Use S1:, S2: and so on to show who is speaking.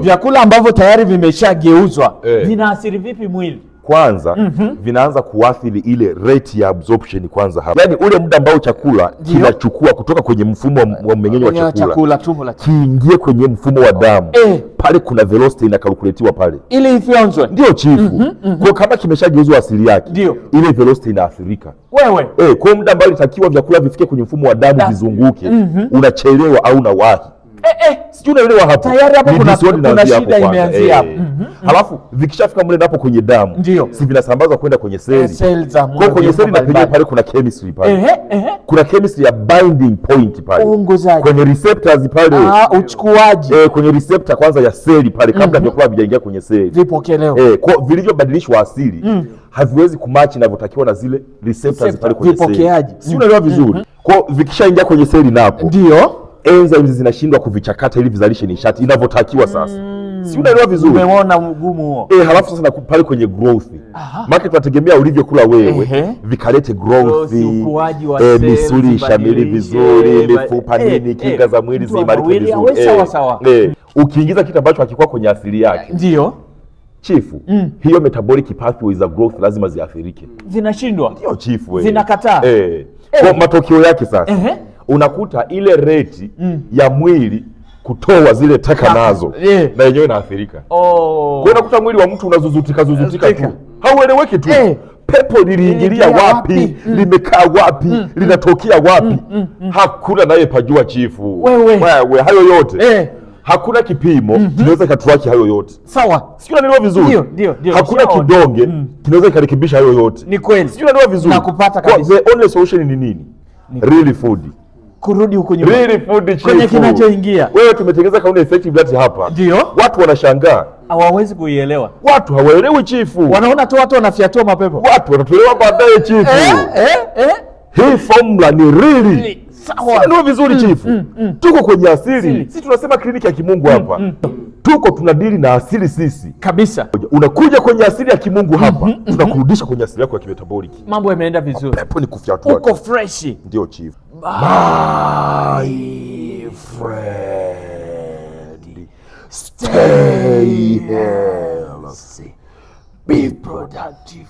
S1: Vyakula ambavyo tayari vimeshageuzwa vinaathiri vipi mwili?
S2: Kwanza vinaanza kuathiri ile rate ya absorption kwanza hapa. Yaani ule muda ambao chakula kinachukua kutoka kwenye mfumo wa mmeng'enyo wa chakula kiingie kwenye mfumo wa damu. Pale kuna velocity inakalkuletiwa pale
S1: ili ifyonzwe.
S2: Ndio chifu. Kwa kama kimeshageuzwa asili yake, ile velocity inaathirika. Kwa muda ambao ilitakiwa vyakula vifike kwenye mfumo wa damu vizunguke, unachelewa au unawahi. Sijui unaelewa hapo.
S1: Tayari hapo kuna shida imeanzia hapo.
S2: Halafu vikishafika mle napo kwenye damu, si vinasambazwa kwenda kwenye seli. Kwa kwenye seli na penyewe pale kuna chemistry pale. Kuna chemistry ya binding point pale. Kwenye receptors pale.
S1: Uchukuaji.
S2: Kwenye receptor kwanza ya seli pale kabla vyakula havijaingia kwenye seli.
S1: Vipokelewa.
S2: Kwa vilivyobadilishwa asili haviwezi kumatch inavyotakiwa na zile receptors pale kwenye seli.
S1: Vipokeaji.
S2: Sijui unaelewa vizuri. Kwa vikishaingia kwenye seli napo.
S1: Ndio.
S2: Enzymes zinashindwa kuvichakata ili vizalishe nishati inavyotakiwa sasa. Si unaelewa vizuri?
S1: Umeona mgumu huo.
S2: Halafu sasa pale kwenye growth. Maana tunategemea ulivyokula wewe vikalete growth,
S1: ukuaji wa
S2: misuli ishamili vizuri, mifupa nini, kinga za mwili ziimarike vizuri. Ukiingiza kitu ambacho hakikuwa kwenye asili yake.
S1: Ndio.
S2: Chifu, hiyo metabolic pathways za growth lazima ziathirike.
S1: Zinashindwa.
S2: Ndio chifu
S1: Zinakataa.
S2: Kwa matokeo yake sasa unakuta ile reti ya mwili kutoa zile taka nazo na yenyewe inaathirika. Kwa unakuta mwili wa mtu unazuzutika tu. Haueleweki tu. Pepo liliingilia wapi? Limekaa wapi? Linatokea wapi? Hakuna naye pajua chifu. Wewe hayo yote. Hakuna kipimo kinaweza katuaki hayo yote.
S1: Sawa.
S2: Sio unaelewa vizuri?
S1: Ndio.
S2: Hakuna kidonge kinaweza kurekebisha hayo yote.
S1: Ni kweli.
S2: Sio unaelewa vizuri?
S1: Nakupata kabisa.
S2: The only solution ni nini? Real food.
S1: Kurudi huko nyuma.
S2: Real food chifu.
S1: Kwenye kinachoingia.
S2: Wewe tumetengeneza kauni effective diet hapa.
S1: Ndio.
S2: Watu wanashangaa.
S1: Hawawezi kuielewa.
S2: Watu hawaelewi chifu.
S1: Wanaona tu watu wanafiatua mapepo.
S2: Watu wanatolewa baadaye chifu. Hii formula ni real. Sawa. Ndio vizuri chifu. Tuko kwenye asili. Sisi tunasema kliniki ya kimungu hapa. Tuko tunadili na asili sisi.
S1: Kabisa.
S2: Unakuja kwenye asili ya kimungu hapa, tunakurudisha kwenye asili yako ya kimetabolic.
S1: Mambo yameenda vizuri.
S2: Pepo ni kufyatua.
S1: Uko fresh.
S2: Ndio chief. My friend. Stay healthy. Be productive.